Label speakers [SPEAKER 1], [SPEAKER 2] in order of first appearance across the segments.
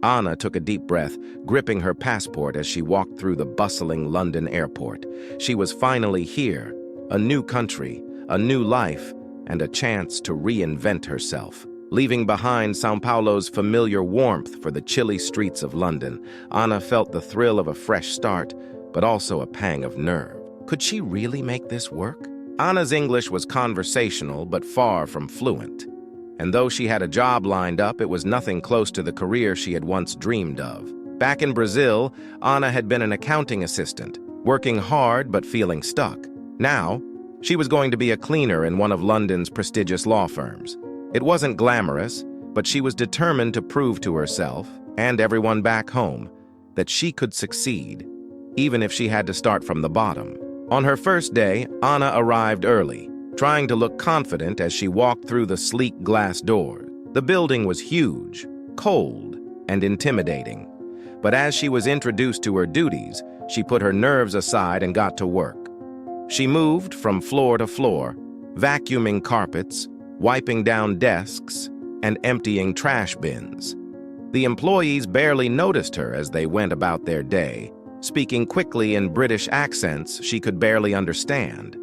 [SPEAKER 1] Anna took a deep breath, gripping her passport as she walked through the bustling London airport. She was finally here, a new country, a new life, and a chance to reinvent herself. Leaving behind São Paulo's familiar warmth for the chilly streets of London, Anna felt the thrill of a fresh start, but also a pang of nerve. Could she really make this work? Anna's English was conversational, but far from fluent. And though she had a job lined up, it was nothing close to the career she had once dreamed of. Back in Brazil, Anna had been an accounting assistant, working hard but feeling stuck. Now, she was going to be a cleaner in one of London's prestigious law firms. It wasn't glamorous, but she was determined to prove to herself, and everyone back home, that she could succeed, even if she had to start from the bottom. On her first day, Anna arrived early, trying to look confident as she walked through the sleek glass doors. The building was huge, cold, and intimidating. But as she was introduced to her duties, she put her nerves aside and got to work. She moved from floor to floor, vacuuming carpets, wiping down desks, and emptying trash bins. The employees barely noticed her as they went about their day, speaking quickly in British accents she could barely understand.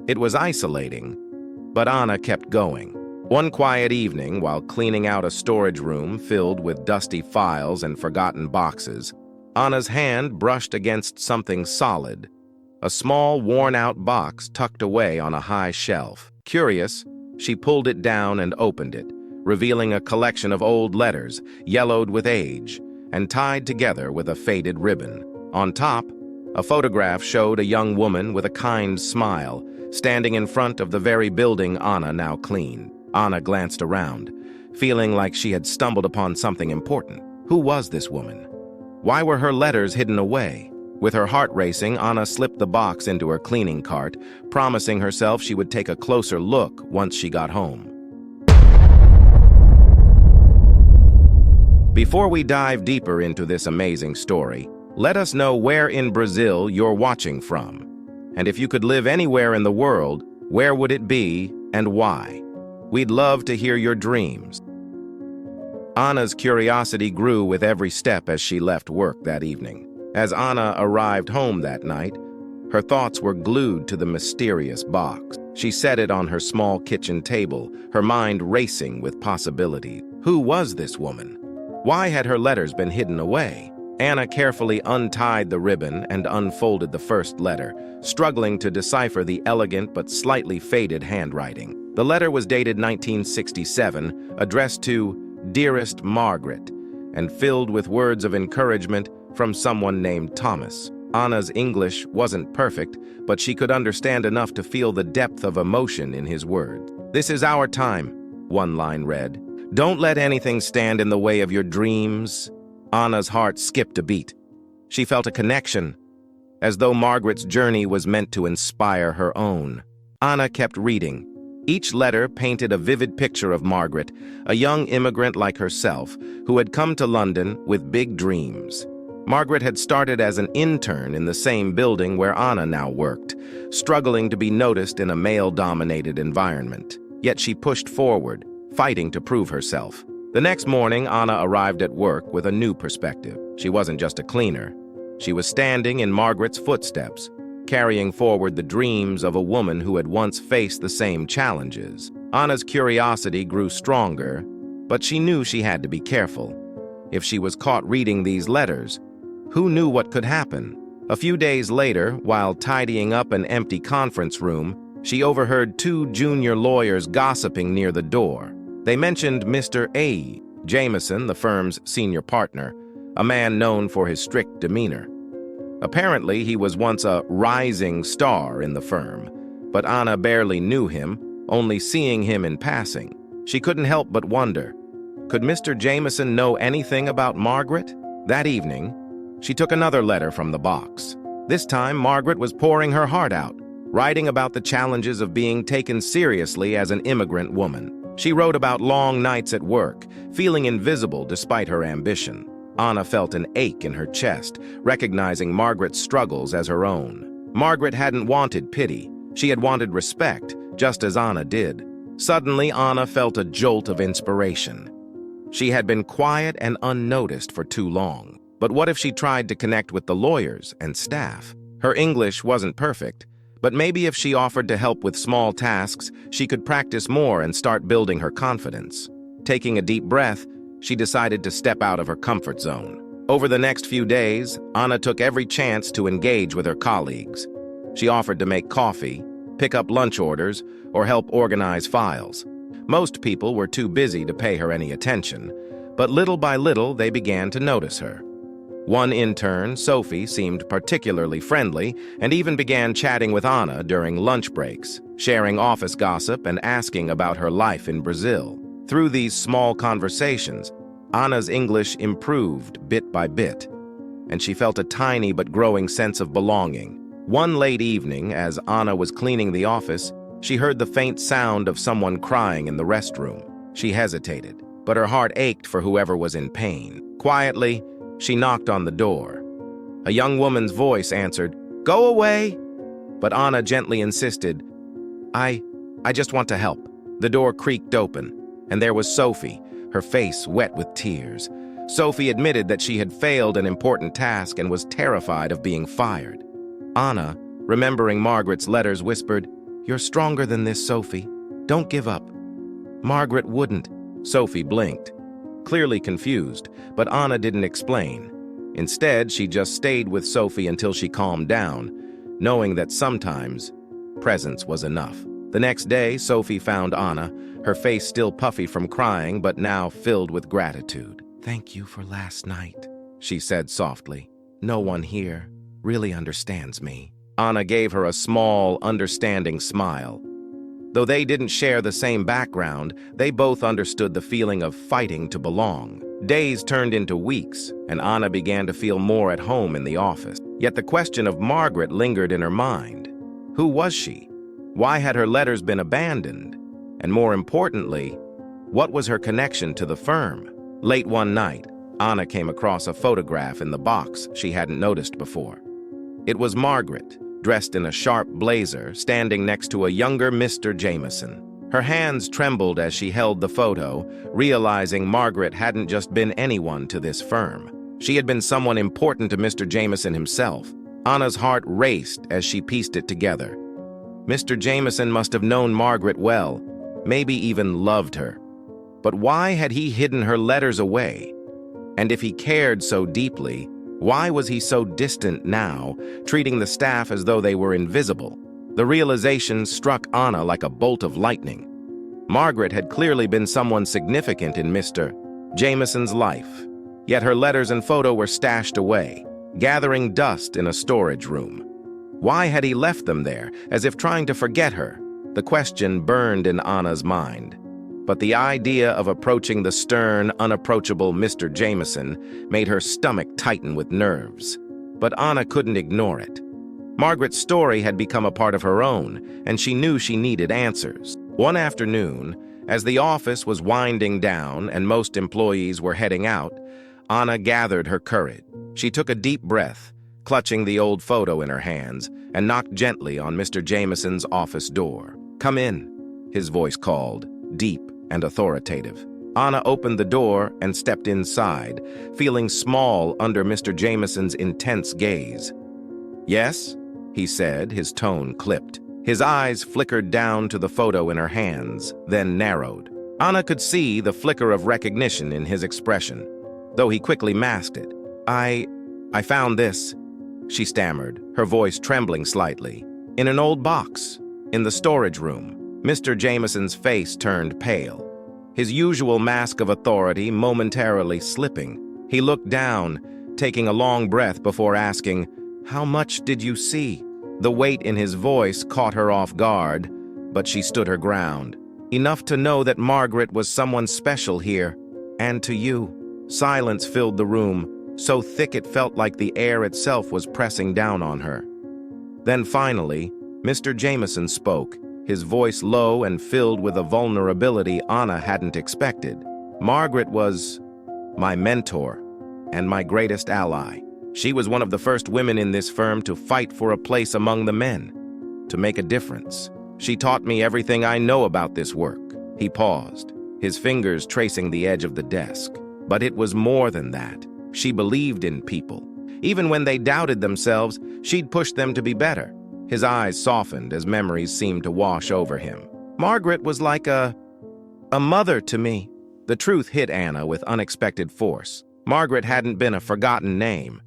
[SPEAKER 1] It was isolating, but Anna kept going. One quiet evening, while cleaning out a storage room filled with dusty files and forgotten boxes, Anna's hand brushed against something solid, a small, worn-out box tucked away on a high shelf. Curious, she pulled it down and opened it, revealing a collection of old letters, yellowed with age, and tied together with a faded ribbon. On top, a photograph showed a young woman with a kind smile, standing in front of the very building Anna now cleaned. Anna glanced around, feeling like she had stumbled upon something important. Who was this woman? Why were her letters hidden away? With her heart racing, Anna slipped the box into her cleaning cart, promising herself she would take a closer look once she got home. Before we dive deeper into this amazing story, let us know where in Brazil you're watching from. And if you could live anywhere in the world, where would it be and why? We'd love to hear your dreams. Anna's curiosity grew with every step as she left work that evening. As Anna arrived home that night, her thoughts were glued to the mysterious box. She set it on her small kitchen table, her mind racing with possibilities. Who was this woman? Why had her letters been hidden away? Anna carefully untied the ribbon and unfolded the first letter, struggling to decipher the elegant but slightly faded handwriting. The letter was dated 1967, addressed to Dearest Margaret, and filled with words of encouragement from someone named Thomas. Anna's English wasn't perfect, but she could understand enough to feel the depth of emotion in his words. "This is our time," one line read. "Don't let anything stand in the way of your dreams." Anna's heart skipped a beat. She felt a connection, as though Margaret's journey was meant to inspire her own. Anna kept reading. Each letter painted a vivid picture of Margaret, a young immigrant like herself, who had come to London with big dreams. Margaret had started as an intern in the same building where Anna now worked, struggling to be noticed in a male-dominated environment. Yet she pushed forward, fighting to prove herself. The next morning, Anna arrived at work with a new perspective. She wasn't just a cleaner. She was standing in Margaret's footsteps, carrying forward the dreams of a woman who had once faced the same challenges. Anna's curiosity grew stronger, but she knew she had to be careful. If she was caught reading these letters, who knew what could happen? A few days later, while tidying up an empty conference room, she overheard two junior lawyers gossiping near the door. They mentioned Mr. A. Jameson, the firm's senior partner, a man known for his strict demeanor. Apparently, he was once a rising star in the firm, but Anna barely knew him, only seeing him in passing. She couldn't help but wonder, could Mr. Jameson know anything about Margaret? That evening, she took another letter from the box. This time, Margaret was pouring her heart out, writing about the challenges of being taken seriously as an immigrant woman. She wrote about long nights at work, feeling invisible despite her ambition. Anna felt an ache in her chest, recognizing Margaret's struggles as her own. Margaret hadn't wanted pity. She had wanted respect, just as Anna did. Suddenly, Anna felt a jolt of inspiration. She had been quiet and unnoticed for too long. But what if she tried to connect with the lawyers and staff? Her English wasn't perfect, but maybe if she offered to help with small tasks, she could practice more and start building her confidence. Taking a deep breath, she decided to step out of her comfort zone. Over the next few days, Anna took every chance to engage with her colleagues. She offered to make coffee, pick up lunch orders, or help organize files. Most people were too busy to pay her any attention, but little by little they began to notice her. One intern, Sophie, seemed particularly friendly and even began chatting with Anna during lunch breaks, sharing office gossip and asking about her life in Brazil. Through these small conversations, Anna's English improved bit by bit, and she felt a tiny but growing sense of belonging. One late evening, as Anna was cleaning the office, she heard the faint sound of someone crying in the restroom. She hesitated, but her heart ached for whoever was in pain. Quietly, she knocked on the door. A young woman's voice answered, "Go away!" But Anna gently insisted, I just want to help." The door creaked open, and there was Sophie, her face wet with tears. Sophie admitted that she had failed an important task and was terrified of being fired. Anna, remembering Margaret's letters, whispered, "You're stronger than this, Sophie. Don't give up." Margaret wouldn't. Sophie blinked, clearly confused, but Anna didn't explain. Instead, she just stayed with Sophie until she calmed down, knowing that sometimes presence was enough. The next day, Sophie found Anna, her face still puffy from crying, but now filled with gratitude. "Thank you for last night," she said softly. "No one here really understands me." Anna gave her a small, understanding smile. Though they didn't share the same background, they both understood the feeling of fighting to belong. Days turned into weeks, and Anna began to feel more at home in the office. Yet the question of Margaret lingered in her mind. Who was she? Why had her letters been abandoned? And more importantly, what was her connection to the firm? Late one night, Anna came across a photograph in the box she hadn't noticed before. It was Margaret, dressed in a sharp blazer, standing next to a younger Mr. Jameson. Her hands trembled as she held the photo, realizing Margaret hadn't just been anyone to this firm. She had been someone important to Mr. Jameson himself. Anna's heart raced as she pieced it together. Mr. Jameson must have known Margaret well, maybe even loved her. But why had he hidden her letters away? And if he cared so deeply, why was he so distant now, treating the staff as though they were invisible? The realization struck Anna like a bolt of lightning. Margaret had clearly been someone significant in Mr. Jameson's life, yet her letters and photo were stashed away, gathering dust in a storage room. Why had he left them there, as if trying to forget her? The question burned in Anna's mind. But the idea of approaching the stern, unapproachable Mr. Jameson made her stomach tighten with nerves. But Anna couldn't ignore it. Margaret's story had become a part of her own, and she knew she needed answers. One afternoon, as the office was winding down and most employees were heading out, Anna gathered her courage. She took a deep breath, clutching the old photo in her hands, and knocked gently on Mr. Jameson's office door. "Come in," his voice called, deep and authoritative. Anna opened the door and stepped inside, feeling small under Mr. Jameson's intense gaze. "Yes?" he said, his tone clipped. His eyes flickered down to the photo in her hands, then narrowed. Anna could see the flicker of recognition in his expression, though he quickly masked it. I found this," she stammered, her voice trembling slightly. "In an old box, in the storage room." Mr. Jameson's face turned pale, his usual mask of authority momentarily slipping. He looked down, taking a long breath before asking, "How much did you see?" The weight in his voice caught her off guard, but she stood her ground. "Enough to know that Margaret was someone special here, and to you." Silence filled the room, so thick it felt like the air itself was pressing down on her. Then finally, Mr. Jameson spoke, his voice low and filled with a vulnerability Anna hadn't expected. "Margaret was my mentor and my greatest ally. She was one of the first women in this firm to fight for a place among the men, to make a difference. She taught me everything I know about this work." He paused, his fingers tracing the edge of the desk. But it was more than that. She believed in people. Even when they doubted themselves, she'd push them to be better. His eyes softened as memories seemed to wash over him. Margaret was like a mother to me. The truth hit Anna with unexpected force. Margaret hadn't been a forgotten name.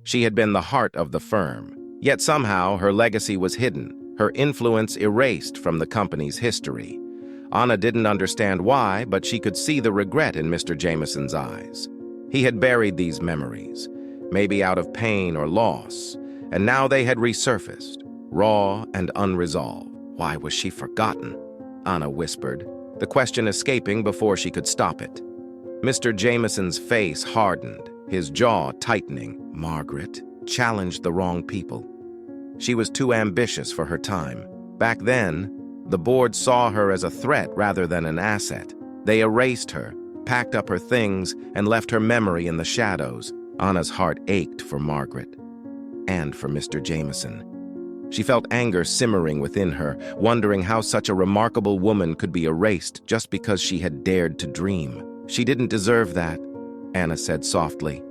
[SPEAKER 1] She had been the heart of the firm. Yet somehow her legacy was hidden, her influence erased from the company's history. Anna didn't understand why, but she could see the regret in Mr. Jameson's eyes. He had buried these memories, maybe out of pain or loss, and now they had resurfaced, raw and unresolved. Why was she forgotten? Anna whispered, the question escaping before she could stop it. Mr. Jameson's face hardened, his jaw tightening. Margaret challenged the wrong people. She was too ambitious for her time. Back then, the board saw her as a threat rather than an asset. They erased her, packed up her things, and left her memory in the shadows. Anna's heart ached for Margaret and for Mr. Jameson. She felt anger simmering within her, wondering how such a remarkable woman could be erased just because she had dared to dream. She didn't deserve that, Anna said softly,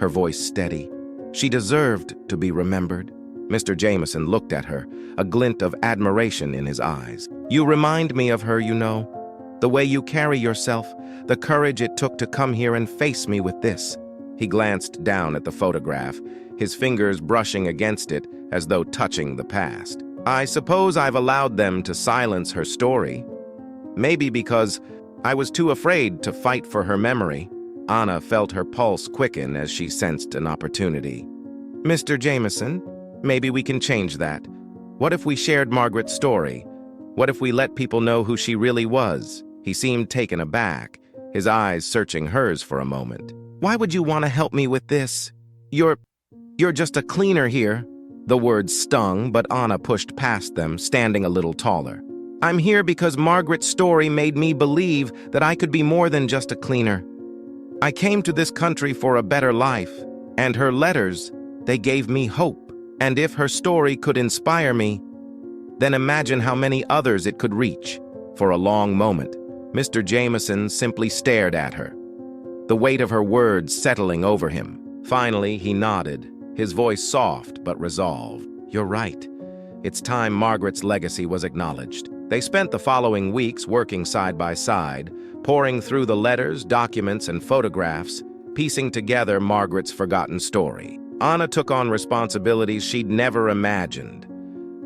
[SPEAKER 1] her voice steady. She deserved to be remembered. Mr. Jameson looked at her, a glint of admiration in his eyes. You remind me of her, you know. The way you carry yourself, the courage it took to come here and face me with this. He glanced down at the photograph, his fingers brushing against it as though touching the past. I suppose I've allowed them to silence her story. Maybe because I was too afraid to fight for her memory. Anna felt her pulse quicken as she sensed an opportunity. Mr. Jameson, maybe we can change that. What if we shared Margaret's story? What if we let people know who she really was? He seemed taken aback, his eyes searching hers for a moment. Why would you want to help me with this? You're just a cleaner here. The words stung, but Anna pushed past them, standing a little taller. I'm here because Margaret's story made me believe that I could be more than just a cleaner. I came to this country for a better life, and her letters, they gave me hope. And if her story could inspire me, then imagine how many others it could reach. For a long moment, Mr. Jameson simply stared at her, the weight of her words settling over him. Finally, he nodded, his voice soft but resolved. You're right. It's time Margaret's legacy was acknowledged. They spent the following weeks working side by side, poring through the letters, documents, and photographs, piecing together Margaret's forgotten story. Anna took on responsibilities she'd never imagined,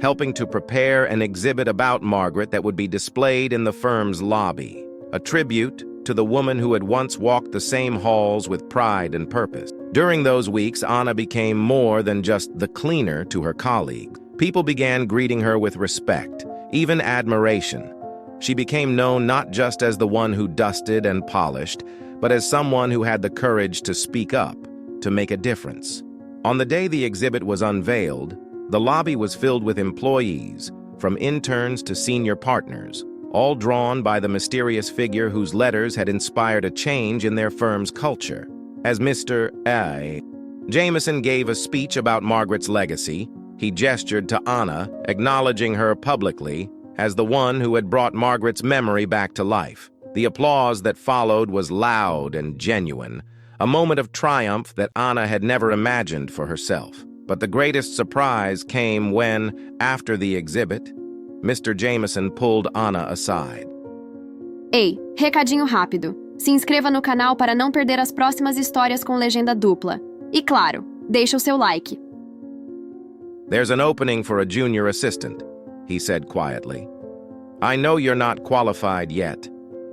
[SPEAKER 1] helping to prepare an exhibit about Margaret that would be displayed in the firm's lobby, a tribute to the woman who had once walked the same halls with pride and purpose. During those weeks, Anna became more than just the cleaner to her colleagues. People began greeting her with respect, even admiration. She became known not just as the one who dusted and polished, but as someone who had the courage to speak up, to make a difference. On the day the exhibit was unveiled, the lobby was filled with employees, from interns to senior partners, all drawn by the mysterious figure whose letters had inspired a change in their firm's culture. As Mr. Jameson gave a speech about Margaret's legacy, he gestured to Anna, acknowledging her publicly as the one who had brought Margaret's memory back to life. The applause that followed was loud and genuine, a moment of triumph that Anna had never imagined for herself. But the greatest surprise came when, after the exhibit, Mr. Jameson pulled Anna aside.
[SPEAKER 2] Ei, recadinho rápido. Se inscreva no canal para não perder as próximas histórias com legenda dupla. E claro, deixa o seu like.
[SPEAKER 1] There's an opening for a junior assistant, he said quietly. I know you're not qualified yet,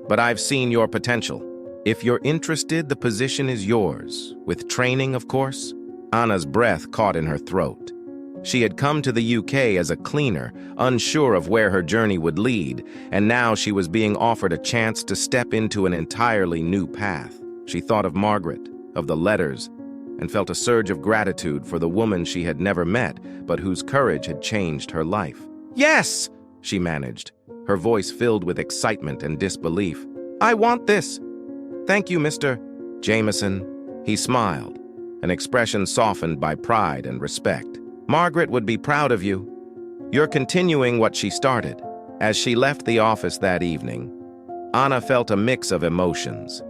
[SPEAKER 1] but I've seen your potential. If you're interested, the position is yours, with training, of course. Anna's breath caught in her throat. She had come to the UK as a cleaner, unsure of where her journey would lead, and now she was being offered a chance to step into an entirely new path. She thought of Margaret, of the letters, and felt a surge of gratitude for the woman she had never met, but whose courage had changed her life. Yes, she managed, her voice filled with excitement and disbelief. I want this. Thank you, Mr. Jameson. He smiled, an expression softened by pride and respect. Margaret would be proud of you. You're continuing what she started. As she left the office that evening, Anna felt a mix of emotions: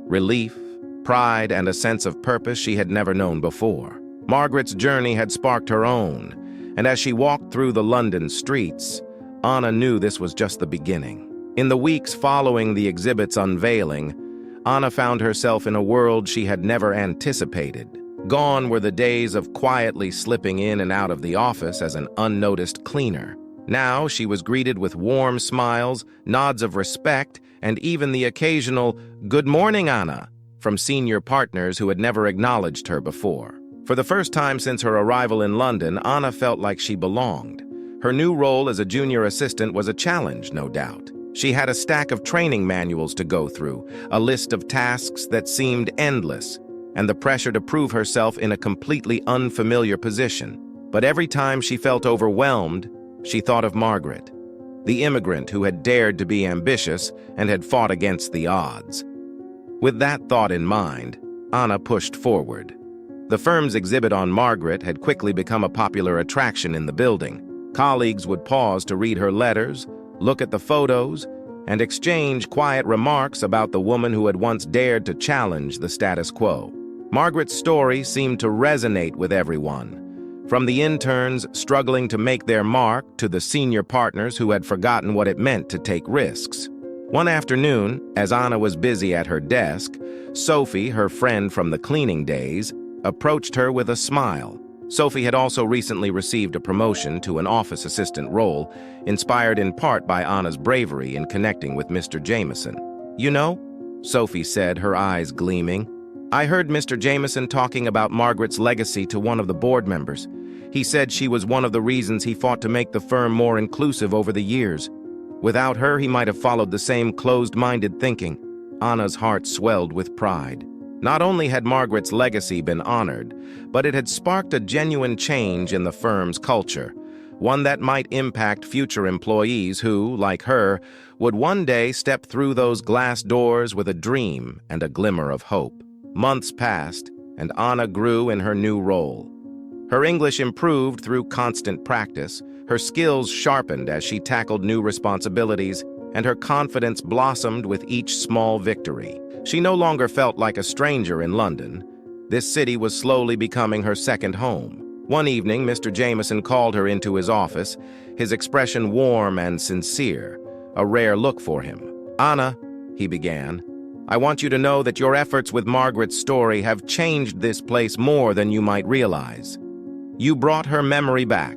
[SPEAKER 1] relief, pride, and a sense of purpose she had never known before. Margaret's journey had sparked her own, and as she walked through the London streets, Anna knew this was just the beginning. In the weeks following the exhibit's unveiling, Anna found herself in a world she had never anticipated. Gone were the days of quietly slipping in and out of the office as an unnoticed cleaner. Now she was greeted with warm smiles, nods of respect, and even the occasional "Good morning, Anna" from senior partners who had never acknowledged her before. For the first time since her arrival in London, Anna felt like she belonged. Her new role as a junior assistant was a challenge, no doubt. She had a stack of training manuals to go through, a list of tasks that seemed endless, and the pressure to prove herself in a completely unfamiliar position. But every time she felt overwhelmed, she thought of Margaret, the immigrant who had dared to be ambitious and had fought against the odds. With that thought in mind, Anna pushed forward. The firm's exhibit on Margaret had quickly become a popular attraction in the building. Colleagues would pause to read her letters, look at the photos, and exchange quiet remarks about the woman who had once dared to challenge the status quo. Margaret's story seemed to resonate with everyone, from the interns struggling to make their mark to the senior partners who had forgotten what it meant to take risks. One afternoon, as Anna was busy at her desk, Sophie, her friend from the cleaning days, approached her with a smile. Sophie had also recently received a promotion to an office assistant role, inspired in part by Anna's bravery in connecting with Mr. Jameson. "You know," Sophie said, her eyes gleaming, "I heard Mr. Jameson talking about Margaret's legacy to one of the board members. He said she was one of the reasons he fought to make the firm more inclusive over the years. Without her, he might have followed the same closed-minded thinking." Anna's heart swelled with pride. Not only had Margaret's legacy been honored, but it had sparked a genuine change in the firm's culture, one that might impact future employees who, like her, would one day step through those glass doors with a dream and a glimmer of hope. Months passed, and Anna grew in her new role. Her English improved through constant practice, her skills sharpened as she tackled new responsibilities, and her confidence blossomed with each small victory. She no longer felt like a stranger in London. This city was slowly becoming her second home. One evening, Mr. Jameson called her into his office, his expression warm and sincere, a rare look for him. "Anna," he began, "I want you to know that your efforts with Margaret's story have changed this place more than you might realize. You brought her memory back,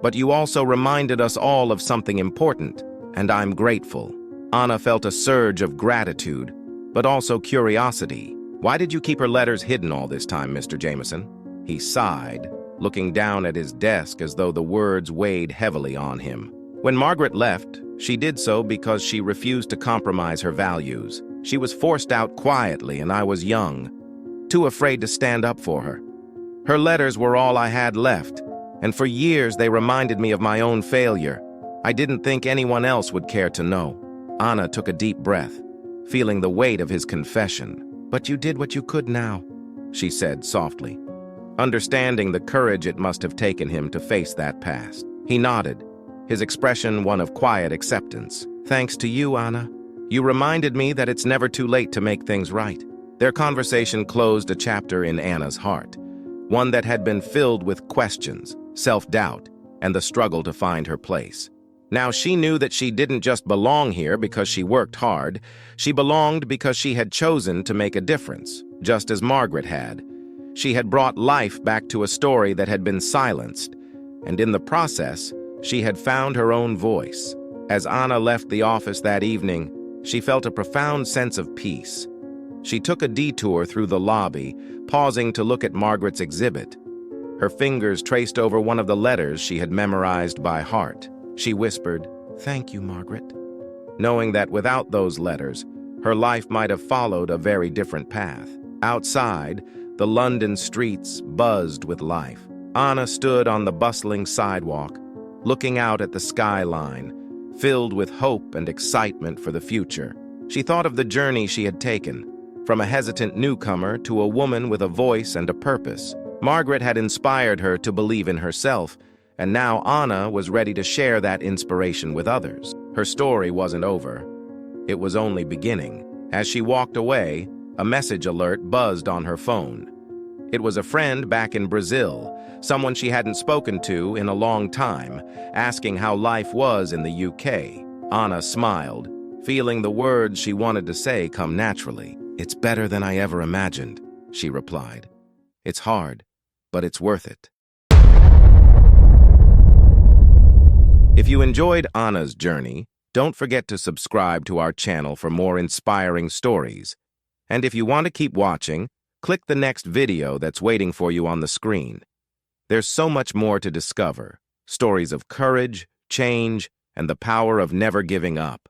[SPEAKER 1] but you also reminded us all of something important, and I'm grateful." Anna felt a surge of gratitude, but also curiosity. "Why did you keep her letters hidden all this time, Mr. Jameson?" He sighed, looking down at his desk as though the words weighed heavily on him. "When Margaret left, she did so because she refused to compromise her values. She was forced out quietly, and I was young, too afraid to stand up for her. Her letters were all I had left, and for years they reminded me of my own failure. I didn't think anyone else would care to know." Anna took a deep breath, feeling the weight of his confession. "But you did what you could now," she said softly, understanding the courage it must have taken him to face that past. He nodded, his expression one of quiet acceptance. "Thanks to you, Anna. You reminded me that it's never too late to make things right." Their conversation closed a chapter in Anna's heart, one that had been filled with questions, self-doubt, and the struggle to find her place. Now she knew that she didn't just belong here because she worked hard. She belonged because she had chosen to make a difference, just as Margaret had. She had brought life back to a story that had been silenced, and in the process, she had found her own voice. As Anna left the office that evening, she felt a profound sense of peace. She took a detour through the lobby, pausing to look at Margaret's exhibit. Her fingers traced over one of the letters she had memorized by heart. She whispered, "Thank you, Margaret," knowing that without those letters, her life might have followed a very different path. Outside, the London streets buzzed with life. Anna stood on the bustling sidewalk, looking out at the skyline, filled with hope and excitement for the future. She thought of the journey she had taken, from a hesitant newcomer to a woman with a voice and a purpose. Margaret had inspired her to believe in herself, and now Anna was ready to share that inspiration with others. Her story wasn't over. it was only beginning. As she walked away, a message alert buzzed on her phone. It was a friend back in Brazil, someone she hadn't spoken to in a long time, asking how life was in the UK. Anna smiled, feeling the words she wanted to say come naturally. "It's better than I ever imagined," she replied. "It's hard, but it's worth it." If you enjoyed Anna's journey, don't forget to subscribe to our channel for more inspiring stories. And if you want to keep watching, click the next video that's waiting for you on the screen. There's so much more to discover, stories of courage, change, and the power of never giving up.